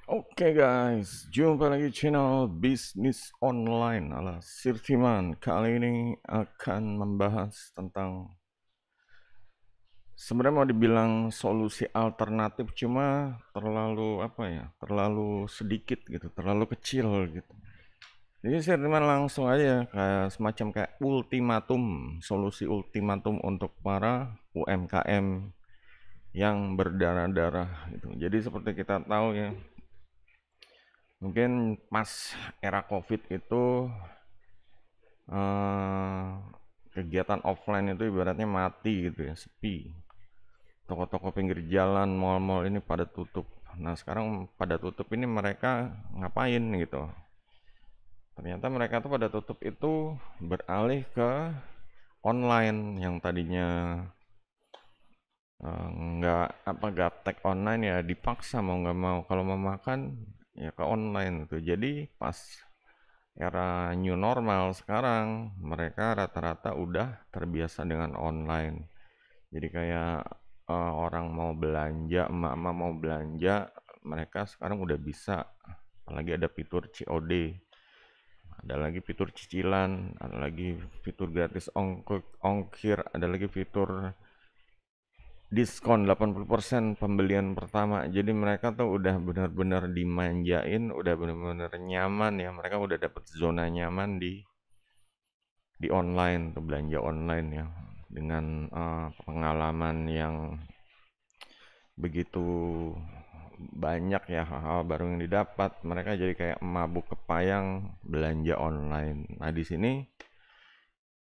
Oke guys, jumpa lagi channel bisnis online ala Sirtiman. Kali ini akan membahas tentang sebenarnya mau dibilang solusi alternatif, cuma terlalu apa ya, terlalu sedikit gitu, terlalu kecil gitu. Jadi Sirtiman langsung aja kayak semacam kayak ultimatum, solusi ultimatum untuk para UMKM yang berdarah-darah gitu. Jadi seperti kita tahu ya, mungkin pas era COVID itu eh, kegiatan offline itu ibaratnya mati gitu ya, sepi. Toko-toko pinggir jalan, mal-mal ini pada tutup. Nah sekarang pada tutup ini mereka ngapain gitu? Ternyata mereka tuh pada tutup itu beralih ke online yang tadinya nggak apa gaptek online ya dipaksa mau nggak mau kalau mau makan ya ke online gitu. Jadi pas era new normal sekarang mereka rata-rata udah terbiasa dengan online. Jadi kayak orang mau belanja, emak-emak mau belanja, mereka sekarang udah bisa. Apalagi ada fitur COD, ada lagi fitur cicilan, ada lagi fitur gratis ongkir, ada lagi fitur diskon 80% pembelian pertama. Jadi mereka tuh udah benar-benar dimanjain, udah benar-benar nyaman ya. Mereka udah dapet zona nyaman di online tuh, belanja online ya. Dengan pengalaman yang begitu banyak ya hal-hal baru yang didapat, mereka jadi kayak mabuk kepayang belanja online. Nah, di sini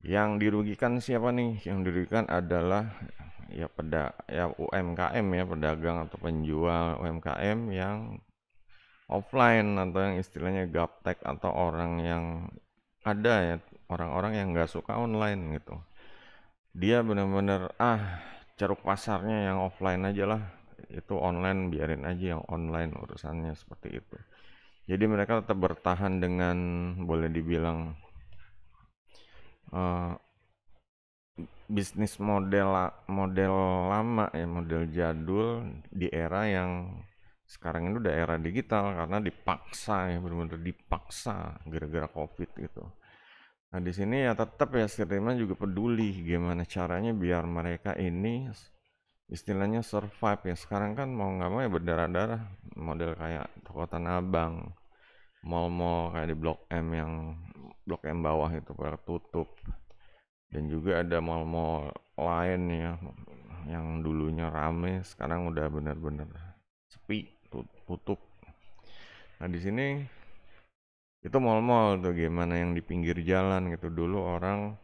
yang dirugikan siapa nih? Yang dirugikan adalah ya UMKM ya, pedagang atau penjual UMKM yang offline atau yang istilahnya gaptek atau orang yang ada ya, orang-orang yang nggak suka online gitu. Dia bener-bener ceruk pasarnya yang offline aja lah, itu online biarin aja yang online urusannya seperti itu. Jadi mereka tetap bertahan dengan boleh dibilang eh, bisnis model lama ya, model jadul di era yang sekarang ini udah era digital karena dipaksa ya, benar-benar dipaksa gara-gara COVID gitu. Nah, di sini ya tetap ya Sirima juga peduli gimana caranya biar mereka ini istilahnya survive ya. Sekarang kan mau nggak mau ya berdarah-darah, model kayak toko Tanah Abang, mall-mall kayak di Blok M yang Blok M bawah itu pada tutup. Dan juga ada mall-mall lain ya yang dulunya rame sekarang udah benar-benar sepi, tutup. Nah, di sini itu mall-mall tuh gimana yang di pinggir jalan gitu. Dulu orang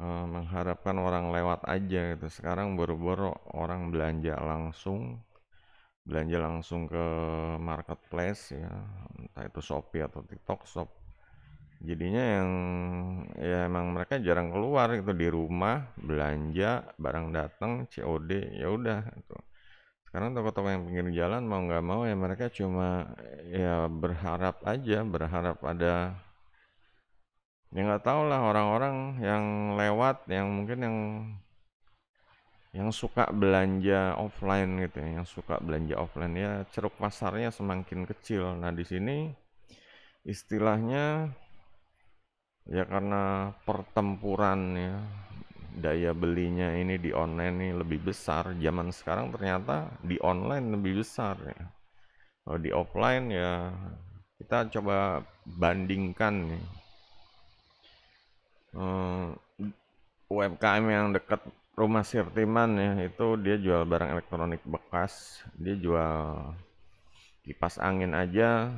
mengharapkan orang lewat aja gitu. Sekarang boro-boro orang belanja langsung ke marketplace ya, entah itu Shopee atau TikTok Shop. Jadinya yang ya emang mereka jarang keluar gitu, di rumah belanja, barang datang COD, ya udah gitu. Sekarang toko-toko yang pinggir jalan mau nggak mau ya mereka cuma ya berharap aja, berharap ada ya nggak tahu lah orang-orang yang lewat yang mungkin yang suka belanja offline gitu ya, yang suka belanja offline ya ceruk pasarnya semakin kecil. Nah, di sini istilahnya ya karena pertempuran ya, daya belinya ini di online ini lebih besar. Zaman sekarang ternyata di online lebih besar ya. Kalau di offline ya kita coba bandingkan nih. Eh, UMKM yang dekat rumah Sirtiman ya, itu dia jual barang elektronik bekas, dia jual kipas angin aja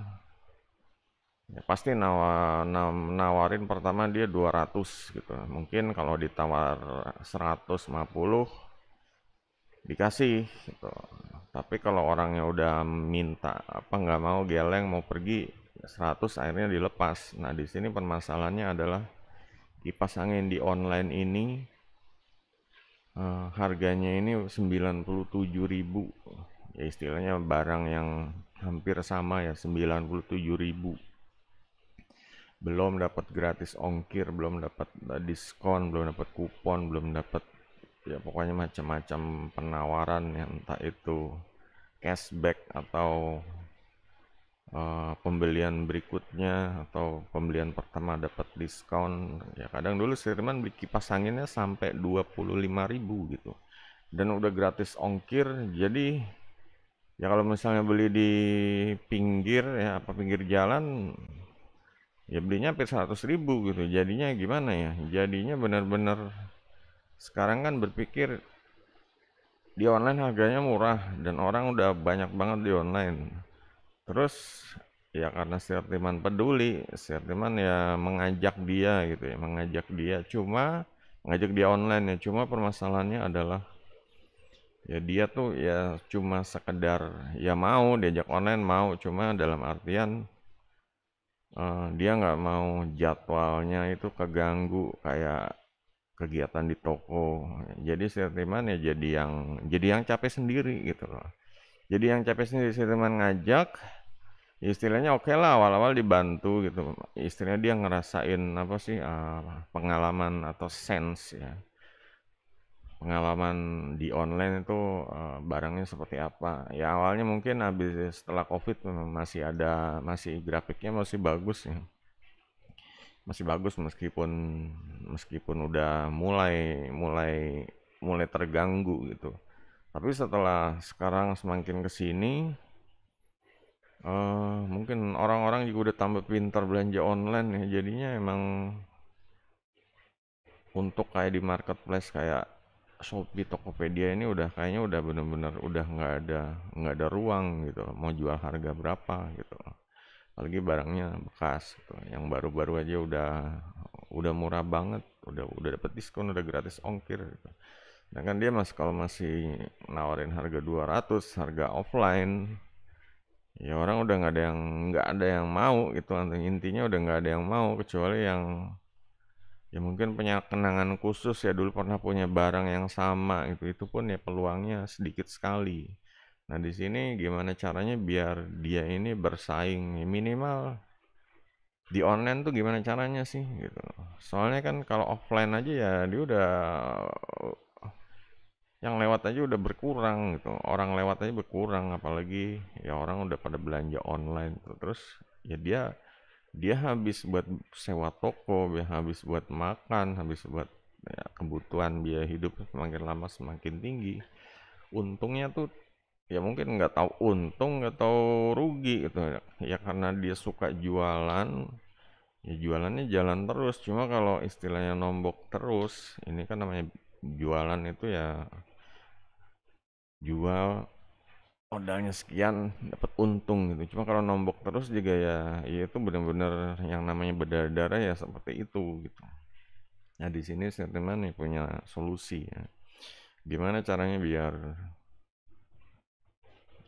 ya pasti nawarin pertama dia 200 gitu. Mungkin kalau ditawar 150 dikasih gitu. Tapi kalau orangnya udah minta apa nggak mau geleng mau pergi 100 akhirnya dilepas. Nah, di sini permasalahannya adalah kipas angin di online ini harganya ini 97.000. Ya istilahnya barang yang hampir sama ya 97.000. Belum dapat gratis ongkir, belum dapat diskon, belum dapat kupon, belum dapat ya pokoknya macam-macam penawaran ya entah itu cashback atau pembelian berikutnya atau pembelian pertama dapat diskon. Ya kadang dulu Sirman beli kipas anginnya sampai 25.000 gitu. Dan udah gratis ongkir. Jadi ya kalau misalnya beli di pinggir ya apa pinggir jalan ya belinya hampir 100.000 gitu. Jadinya gimana ya? Jadinya benar-benar sekarang kan berpikir di online harganya murah dan orang udah banyak banget di online. Terus ya karena Sirtiman peduli, Sirtiman ya mengajak dia gitu ya, mengajak dia online ya. Cuma permasalahannya adalah ya dia tuh ya cuma sekedar ya mau diajak online mau, cuma dalam artian dia nggak mau jadwalnya itu keganggu kayak kegiatan di toko. Jadi Sirtiman ya jadi yang capek sendiri gitu loh. Jadi yang capek sendiri Sirtiman ngajak. Istilahnya oke lah awal-awal dibantu gitu. Istilahnya dia ngerasain apa sih pengalaman atau sense ya. Pengalaman di online itu barangnya seperti apa. Ya awalnya mungkin habis setelah Covid memang masih grafiknya masih bagus ya. Masih bagus meskipun udah mulai mulai mulai terganggu gitu. Tapi setelah sekarang semakin kesini mungkin orang-orang juga udah tambah pintar belanja online ya, jadinya emang untuk kayak di marketplace kayak Shopee, Tokopedia ini udah kayaknya udah bener-bener udah nggak ada ruang gitu loh, mau jual harga berapa gitu loh. Apalagi barangnya bekas gitu. Yang baru-baru aja udah murah banget, udah dapet diskon, udah gratis ongkir gitu. Sedangkan dia kalau masih nawarin harga 200, harga offline, ya orang udah nggak ada yang mau gitu. Intinya udah nggak ada yang mau kecuali yang ya mungkin punya kenangan khusus ya dulu pernah punya barang yang sama gitu. Itu pun ya peluangnya sedikit sekali. Nah di sini gimana caranya biar dia ini bersaing ya minimal di online tuh gimana caranya sih gitu. Soalnya kan kalau offline aja ya dia udah yang lewat aja udah berkurang gitu. Orang lewat aja berkurang apalagi ya orang udah pada belanja online tuh. Terus ya dia habis buat sewa toko, dia habis buat makan, habis buat ya, kebutuhan biaya hidup semakin lama semakin tinggi. Untungnya tuh ya mungkin nggak tahu untung nggak tahu rugi gitu ya. Ya karena dia suka jualan, ya jualannya jalan terus. Cuma kalau istilahnya nombok terus, ini kan namanya jualan itu ya jual modalnya sekian dapat untung gitu. Cuma kalau nombok terus juga ya itu benar-benar yang namanya berdarah-darah ya seperti itu gitu. Nah di sini Sentimen nih punya solusi ya. Gimana caranya biar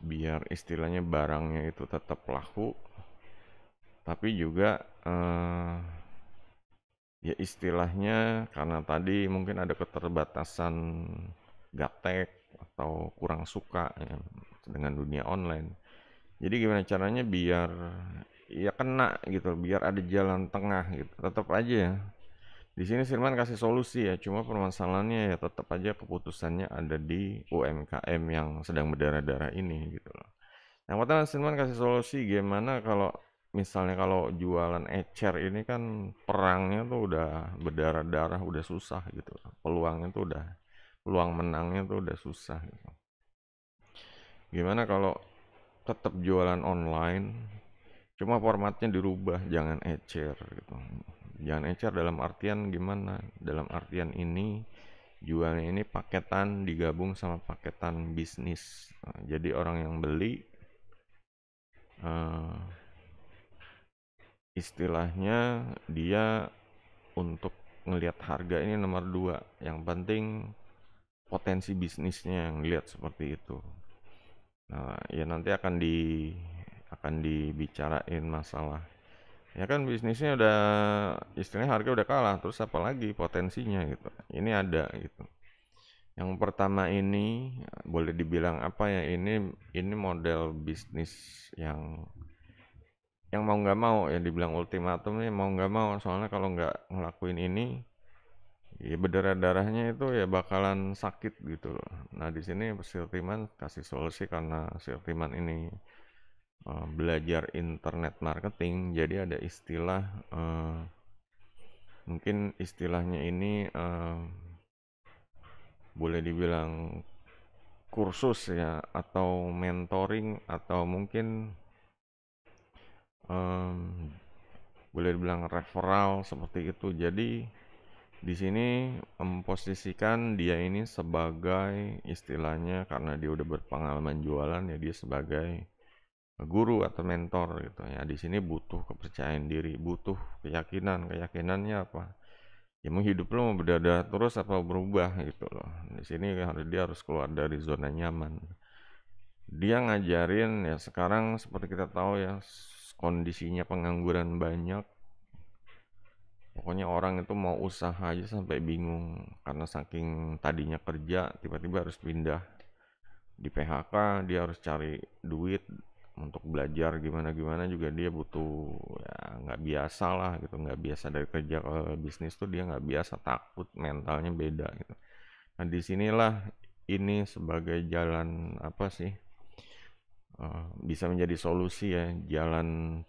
biar istilahnya barangnya itu tetap laku, tapi juga ya istilahnya karena tadi mungkin ada keterbatasan gaptek atau kurang suka ya, dengan dunia online. Jadi gimana caranya biar ya kena gitu, biar ada jalan tengah gitu. Tetap aja ya. Di sini Firman kasih solusi ya, cuma permasalahannya ya tetap aja keputusannya ada di UMKM yang sedang berdarah-darah ini gitu loh. Yang pertama Firman kasih solusi gimana kalau misalnya kalau jualan ecer ini kan perangnya tuh udah berdarah-darah, udah susah gitu. Peluang menangnya tuh udah susah gitu. Gimana kalau tetap jualan online, cuma formatnya dirubah, jangan ecer gitu. Jangan ecer dalam artian gimana? Dalam artian ini jualnya ini paketan digabung sama paketan bisnis. Nah, jadi orang yang beli eh, istilahnya dia untuk ngelihat harga ini nomor dua. Yang penting potensi bisnisnya yang lihat seperti itu. Nah, ya nanti akan dibicarain masalah. Ya kan bisnisnya udah istilahnya harga udah kalah, terus apa lagi potensinya gitu. Ini ada gitu. Yang pertama ini boleh dibilang apa ya? Ini model bisnis yang mau nggak mau ya dibilang ultimatum nih mau nggak mau soalnya kalau nggak ngelakuin ini ya berdarah-darahnya itu ya bakalan sakit gitu loh. Nah di sini Siltiman kasih solusi karena Siltiman ini belajar internet marketing. Jadi ada istilah, mungkin istilahnya ini boleh dibilang kursus ya, atau mentoring, atau mungkin boleh dibilang referral seperti itu. Jadi di sini memposisikan dia ini sebagai istilahnya, karena dia udah berpengalaman jualan ya, dia sebagai guru atau mentor gitu ya. Di sini butuh kepercayaan diri, butuh keyakinan. Keyakinannya apa? Ya mau hidup lo mau berada terus apa berubah gitu loh. Di sini dia harus keluar dari zona nyaman. Dia ngajarin ya, sekarang seperti kita tahu ya, kondisinya pengangguran banyak. Pokoknya orang itu mau usaha aja sampai bingung karena saking tadinya kerja tiba-tiba harus pindah, di PHK, dia harus cari duit untuk belajar gimana-gimana juga dia butuh, ya nggak biasa lah gitu, nggak biasa dari kerja ke bisnis tuh dia nggak biasa, takut, mentalnya beda gitu. Nah disinilah ini sebagai jalan apa sih, bisa menjadi solusi ya, jalan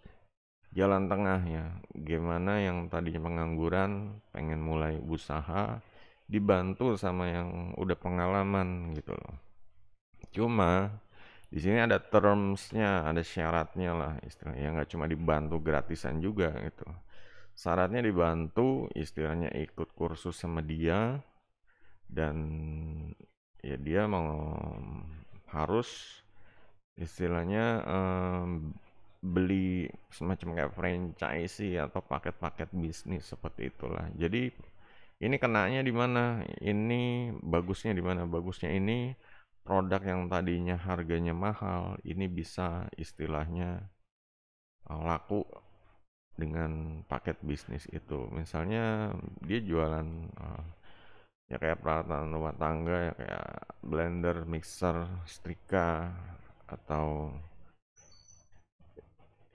tengah ya, gimana yang tadinya pengangguran pengen mulai usaha dibantu sama yang udah pengalaman gitu loh. Cuma di sini ada termsnya, ada syaratnya lah istilahnya. Ya nggak cuma dibantu gratisan juga gitu. Syaratnya dibantu istilahnya ikut kursus sama dia, dan ya dia mau harus istilahnya beli semacam kayak franchise atau paket-paket bisnis seperti itulah. Jadi ini kenanya di mana? Ini bagusnya di mana? Bagusnya ini produk yang tadinya harganya mahal, ini bisa istilahnya laku dengan paket bisnis itu. Misalnya dia jualan ya kayak peralatan rumah tangga ya, kayak blender, mixer, setrika, atau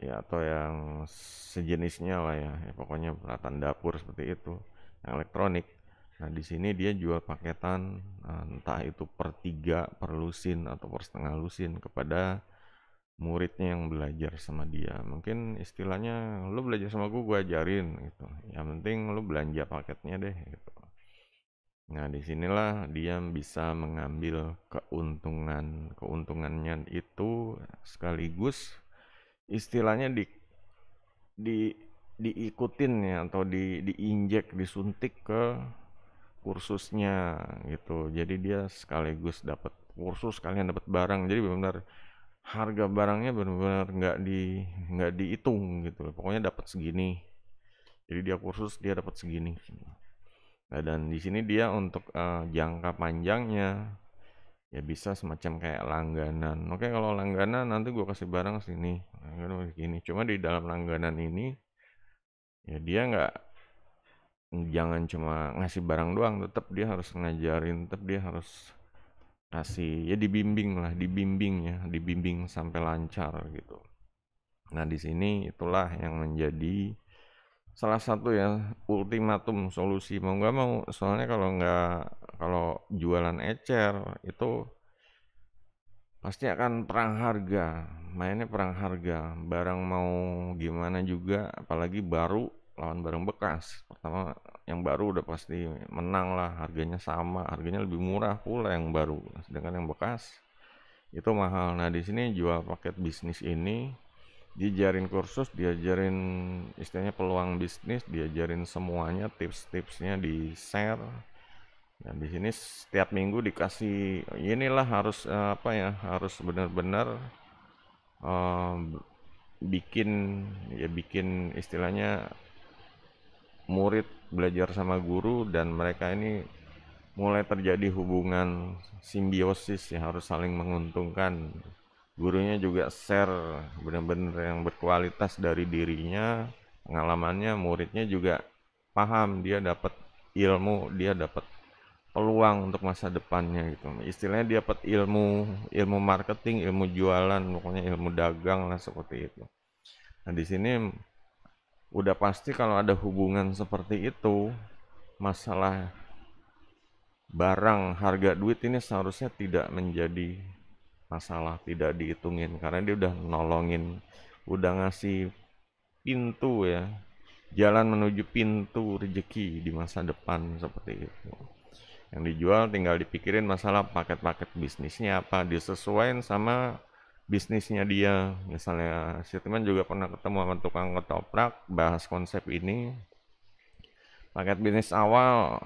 ya atau yang sejenisnya lah ya, ya pokoknya peralatan dapur seperti itu, yang elektronik. Nah di sini dia jual paketan, entah itu per 3 per lusin atau per setengah lusin kepada muridnya yang belajar sama dia. Mungkin istilahnya lu belajar sama gue ajarin gitu. Yang penting lu belanja paketnya deh gitu. Nah disinilah dia bisa mengambil keuntungannya itu, sekaligus istilahnya di diikutin ya, atau diinjek, disuntik ke kursusnya gitu. Jadi dia sekaligus dapat kursus, kalian dapat barang. Jadi benar-benar harga barangnya benar-benar nggak dihitung gitu loh. Pokoknya dapat segini. Jadi dia kursus dia dapat segini. Nah, dan di sini dia untuk jangka panjangnya ya bisa semacam kayak langganan. Oke, kalau langganan nanti gue kasih barang sini, gini. Cuma di dalam langganan ini ya dia nggak, jangan cuma ngasih barang doang, tetap dia harus ngajarin, tetap dia harus kasih ya, dibimbing lah, dibimbing sampai lancar gitu. Nah di sini itulah yang menjadi salah satu ya ultimatum solusi mau nggak mau, soalnya kalau jualan ecer itu pasti akan perang harga, mainnya perang harga, barang mau gimana juga, apalagi baru lawan barang bekas. Pertama yang baru udah pasti menang lah, harganya sama, harganya lebih murah pula yang baru, sedangkan yang bekas itu mahal. Nah di sini jual paket bisnis ini, diajarin kursus, diajarin istilahnya peluang bisnis, diajarin semuanya, tips-tipsnya di share. Dan di sini setiap minggu dikasih inilah, harus apa ya, harus benar-benar eh, bikin bikin istilahnya murid belajar sama guru, dan mereka ini mulai terjadi hubungan simbiosis ya, harus saling menguntungkan. Gurunya juga share benar-benar yang berkualitas dari dirinya, pengalamannya, muridnya juga paham, dia dapat ilmu, dia dapat peluang untuk masa depannya gitu. Istilahnya dia dapat ilmu marketing, ilmu jualan, pokoknya ilmu dagang lah seperti itu. Nah, di sini udah pasti kalau ada hubungan seperti itu, masalah barang, harga duit ini seharusnya tidak menjadi masalah tidak dihitungin karena dia udah nolongin, udah ngasih pintu ya, jalan menuju pintu rezeki di masa depan seperti itu. Yang dijual tinggal dipikirin masalah paket-paket bisnisnya apa, disesuaikan sama bisnisnya dia. Misalnya si teman juga pernah ketemu sama tukang ketoprak, bahas konsep ini. Paket bisnis awal,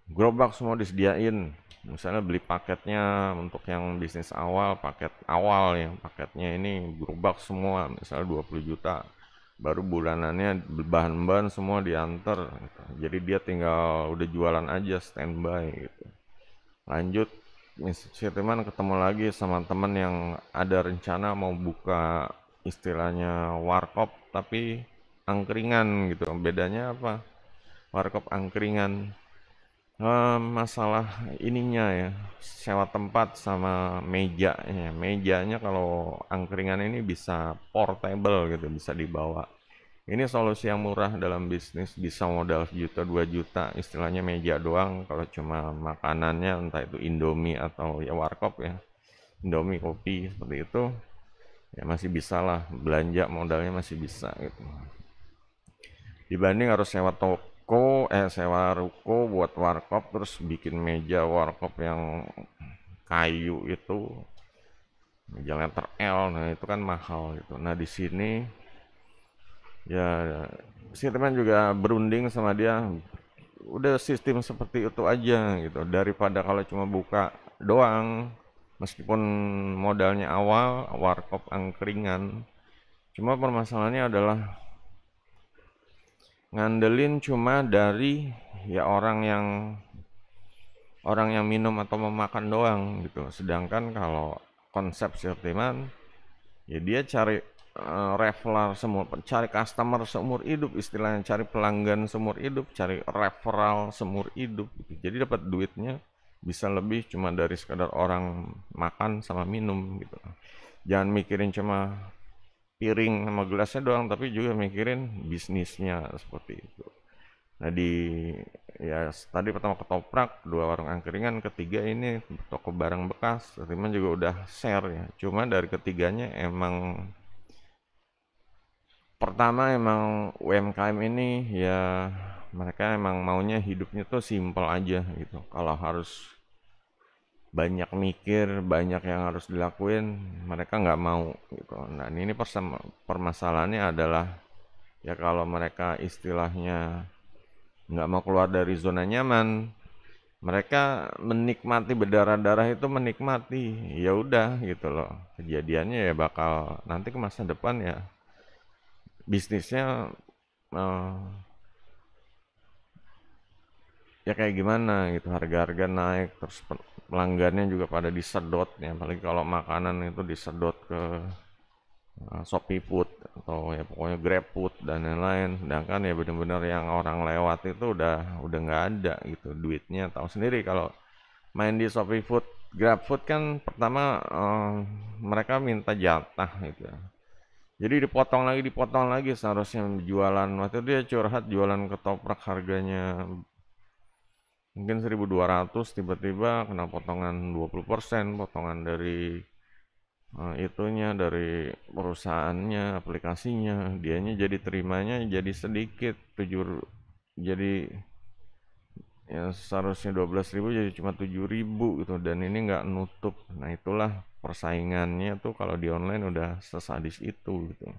gerobak semua disediain. Misalnya beli paketnya untuk yang bisnis awal, paket awal yang paketnya ini gerobak semua, misalnya 20 juta. Baru bulanannya bahan-bahan semua diantar gitu. Jadi dia tinggal udah jualan aja standby gitu. Lanjut, si teman ketemu lagi sama teman yang ada rencana mau buka istilahnya warkop tapi angkringan gitu. Bedanya apa? Warkop angkringan. Masalah ininya ya, sewa tempat sama mejanya. Mejanya kalau angkringan ini bisa portable gitu, bisa dibawa. Ini solusi yang murah dalam bisnis, bisa modal sejuta 2 juta, istilahnya meja doang. Kalau cuma makanannya entah itu Indomie atau ya warkop ya, Indomie kopi seperti itu, ya masih bisa lah belanja, modalnya masih bisa gitu. Dibanding harus sewa toko, sewa ruko buat warkop terus bikin meja warkop yang kayu itu, meja letter L, nah itu kan mahal gitu. Nah di sini ya si teman juga berunding sama dia, udah sistem seperti itu aja gitu, daripada kalau cuma buka doang, meskipun modalnya awal warkop angkringan, cuma permasalahannya adalah ngandelin cuma dari ya orang yang minum atau memakan doang gitu. Sedangkan kalau konsep Sirtiman ya dia cari referral semua, cari customer seumur hidup, istilahnya cari pelanggan seumur hidup, cari referral seumur hidup gitu. Jadi dapat duitnya bisa lebih cuma dari sekadar orang makan sama minum gitu. Jangan mikirin cuma piring sama gelasnya doang, tapi juga mikirin bisnisnya seperti itu. Nah ya tadi pertama ketoprak, dua warung angkringan, ketiga ini toko barang bekas. Teman juga udah share ya. Cuma dari ketiganya emang pertama emang UMKM ini ya mereka emang maunya hidupnya tuh simple aja gitu. Kalau harus banyak mikir, banyak yang harus dilakuin, mereka nggak mau gitu. Nah ini permasalahannya adalah ya kalau mereka istilahnya nggak mau keluar dari zona nyaman, mereka menikmati berdarah-darah itu menikmati, ya udah gitu loh. Kejadiannya ya bakal nanti ke masa depan ya bisnisnya eh, ya kayak gimana gitu, harga-harga naik terus pelanggannya juga pada disedot ya, apalagi kalau makanan itu disedot ke Shopee Food atau ya pokoknya Grab Food dan lain-lain. Sedangkan ya benar-benar yang orang lewat itu udah nggak ada gitu duitnya. Tahu sendiri kalau main di Shopee Food, Grab Food kan pertama mereka minta jatah gitu ya. Jadi dipotong lagi seharusnya jualan. Waktu dia curhat jualan ketoprak harganya mungkin 1.200, tiba-tiba kena potongan 20%, potongan dari itunya dari perusahaannya, aplikasinya, dianya jadi terimanya jadi sedikit, jadi ya seharusnya 12.000 jadi cuma 7.000 gitu, dan ini nggak nutup. Nah itulah persaingannya tuh kalau di online udah sesadis itu gitu.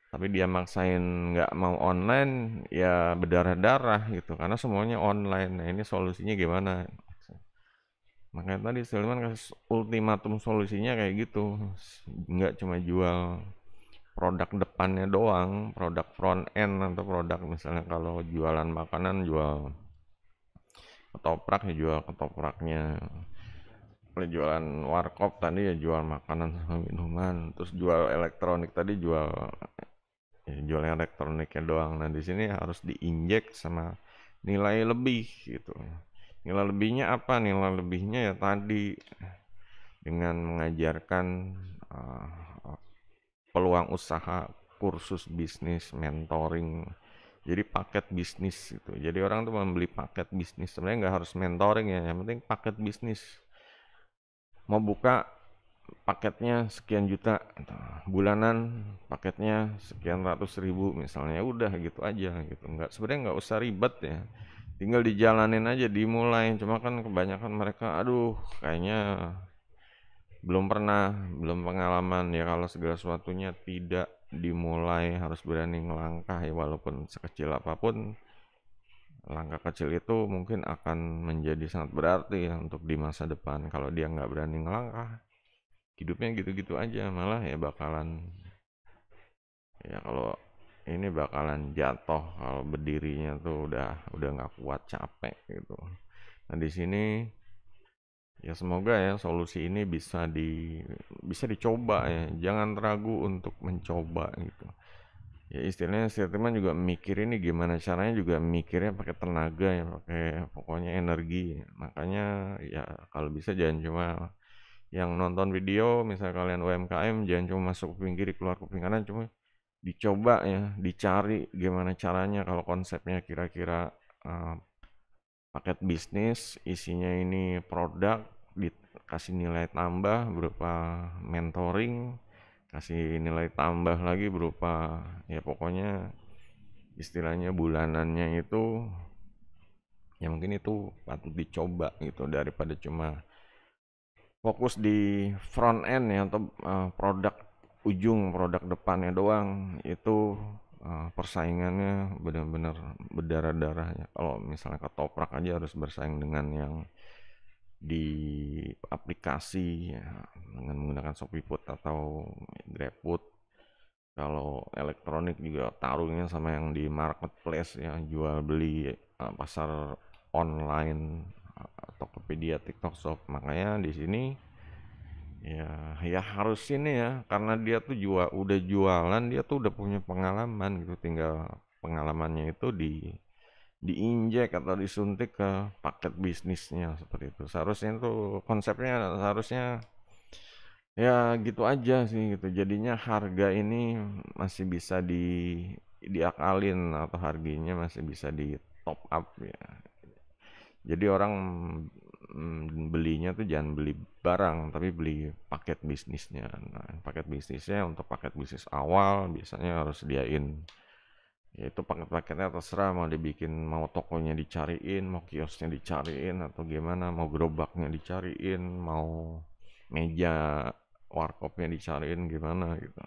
Tapi dia maksain nggak mau online ya berdarah-darah gitu karena semuanya online. Nah ini solusinya gimana? Makanya tadi Sulaiman kasih ultimatum solusinya kayak gitu. Nggak cuma jual produk depannya doang, produk front end atau produk misalnya kalau jualan makanan jual ketoprak ya jual ketopraknya. Kalau jualan warkop tadi ya jual makanan sama minuman, terus jual elektronik tadi jual elektroniknya doang. Nah di sini harus diinjek sama nilai lebih gitu. Nilai lebihnya apa? Nilai lebihnya ya tadi dengan mengajarkan uh, peluang usaha, kursus bisnis, mentoring. Jadi paket bisnis itu. Jadi orang tuh membeli paket bisnis. Sebenarnya nggak harus mentoring ya, yang penting paket bisnis. mau buka paketnya sekian juta, bulanan paketnya sekian ratus ribu misalnya, udah gitu aja gitu. Sebenarnya nggak usah ribet ya, tinggal dijalanin aja, dimulai. Cuma kan kebanyakan mereka, aduh, kayaknya belum pengalaman ya, kalau segala sesuatunya tidak dimulai harus berani ngelangkah ya, walaupun sekecil apapun langkah kecil itu mungkin akan menjadi sangat berarti ya untuk di masa depan. Kalau dia nggak berani ngelangkah, hidupnya gitu-gitu aja, malah ya bakalan, ya kalau ini bakalan jatuh kalau berdirinya tuh udah nggak kuat, capek gitu. Nah di sini ya semoga ya solusi ini bisa dicoba ya, jangan ragu untuk mencoba gitu. Ya istilahnya Sirtiman juga mikir ini gimana caranya, juga mikirnya pakai tenaga ya, pakai pokoknya energi. Makanya ya kalau bisa jangan cuma yang nonton video, misalnya kalian UMKM, jangan cuma masuk kuping kiri keluar kuping kanan, cuma dicoba ya, dicari gimana caranya, kalau konsepnya kira-kira paket bisnis, isinya ini produk, dikasih nilai tambah berupa mentoring, kasih nilai tambah lagi berupa, ya pokoknya istilahnya bulanannya itu, ya mungkin itu patut dicoba gitu, daripada cuma fokus di front end ya, atau produk ujung, produk depannya doang. Itu persaingannya benar-benar berdarah-darah ya. Kalau misalnya ketoprak aja harus bersaing dengan yang di aplikasi ya, dengan menggunakan ShopeeFood atau GrabFood. Kalau elektronik juga taruhnya sama yang di marketplace ya, jual beli pasar online, Tokopedia, TikTok Shop. Makanya di sini ya harus ini ya, karena dia tuh udah jualan, dia tuh udah punya pengalaman gitu, tinggal pengalamannya itu diinjek atau disuntik ke paket bisnisnya, seperti itu. Seharusnya tuh konsepnya seharusnya ya gitu aja sih gitu. Jadinya harga ini masih bisa diakalin, atau harganya masih bisa di top up ya. Jadi orang belinya tuh jangan beli barang, tapi beli paket bisnisnya. Nah, paket bisnisnya untuk paket bisnis awal biasanya harus sediain, yaitu paket-paketnya terserah, mau dibikin, mau tokonya dicariin, mau kiosnya dicariin, atau gimana, mau gerobaknya dicariin, mau meja warkopnya dicariin, gimana gitu.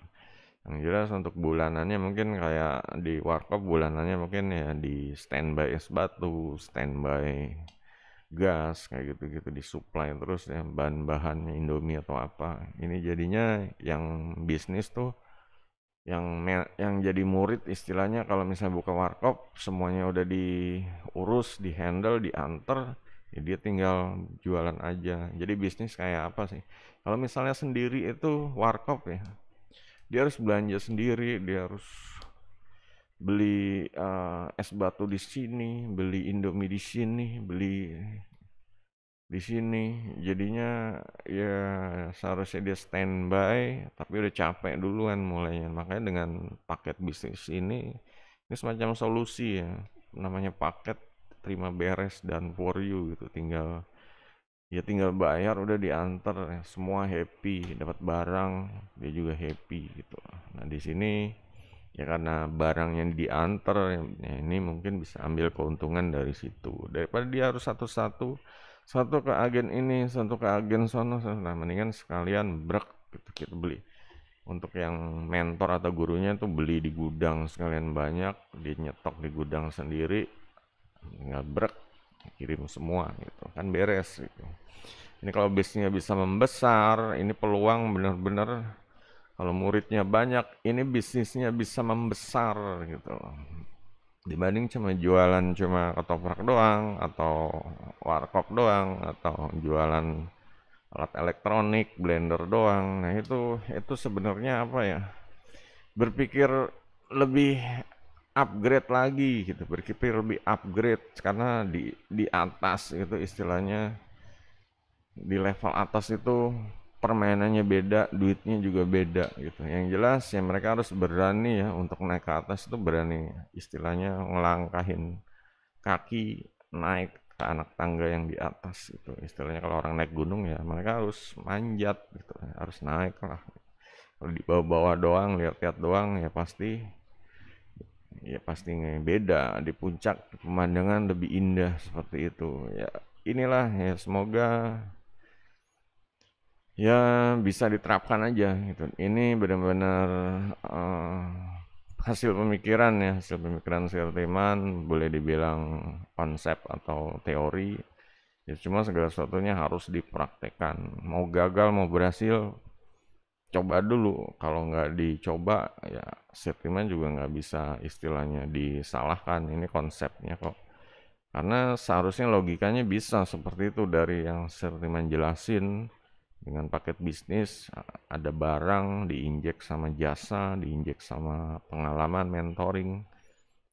Yang jelas untuk bulanannya mungkin kayak di warkop, bulanannya mungkin ya di standby es batu, standby gas, kayak gitu-gitu, disuplai terus ya bahan-bahannya, Indomie atau apa. Ini jadinya yang bisnis tuh, yang jadi murid istilahnya, kalau misalnya buka warkop semuanya udah diurus, dihandle, diantar, ya dia tinggal jualan aja. Jadi bisnis kayak apa sih? Kalau misalnya sendiri itu warkop ya, dia harus belanja sendiri, dia harus beli es batu di sini, beli Indomie di sini, beli di sini. Jadinya ya seharusnya dia standby, tapi udah capek duluan mulainya. Makanya dengan paket bisnis ini semacam solusi ya, namanya paket terima beres dan for you gitu. Tinggal bayar, udah diantar ya. Semua happy, dapat barang, dia juga happy gitu. Nah di sini ya karena barang yang diantar ya, ini mungkin bisa ambil keuntungan dari situ, daripada dia harus satu ke agen ini, satu ke agen sono. Nah mendingan sekalian brek gitu, kita beli. Untuk yang mentor atau gurunya tuh beli di gudang sekalian banyak, dia nyetok di gudang sendiri, tinggal brek kirim semua gitu kan, beres gitu. Ini kalau bisnisnya bisa membesar, ini peluang bener-bener, kalau muridnya banyak, ini bisnisnya bisa membesar gitu. Dibanding cuma jualan cuma ketoprak doang, atau warkop doang, atau jualan alat elektronik, blender doang. Nah, itu sebenarnya apa ya? Berpikir lebih upgrade lagi gitu, berpikir lebih upgrade, karena di atas itu istilahnya, di level atas itu permainannya beda, duitnya juga beda gitu. Yang jelas ya mereka harus berani ya untuk naik ke atas, itu berani istilahnya ngelangkahin kaki naik anak tangga yang di atas gitu. Istilahnya kalau orang naik gunung ya mereka harus manjat gitu, harus naik lah. Kalau di bawah-bawah doang, lihat-lihat doang ya pasti beda. Di puncak pemandangan lebih indah seperti itu. Ya inilah ya, semoga ya bisa diterapkan aja gitu. Ini benar-benar hasil pemikiran Sir Timan, boleh dibilang konsep atau teori. Ya cuma segala sesuatunya harus dipraktekkan. Mau gagal, mau berhasil, coba dulu. Kalau nggak dicoba, ya Sir Timan juga nggak bisa istilahnya disalahkan. Ini konsepnya kok. Karena seharusnya logikanya bisa seperti itu dari yang Sir Timan jelasin. Dengan paket bisnis, ada barang, diinjek sama jasa, diinjek sama pengalaman, mentoring.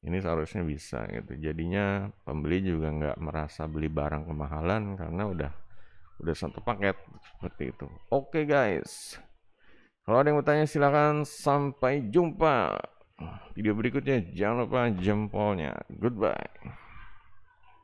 Ini seharusnya bisa gitu. Jadinya pembeli juga nggak merasa beli barang kemahalan karena udah satu paket seperti itu. Oke guys, kalau ada yang mau tanya silakan. Sampai jumpa video berikutnya. Jangan lupa jempolnya. Goodbye.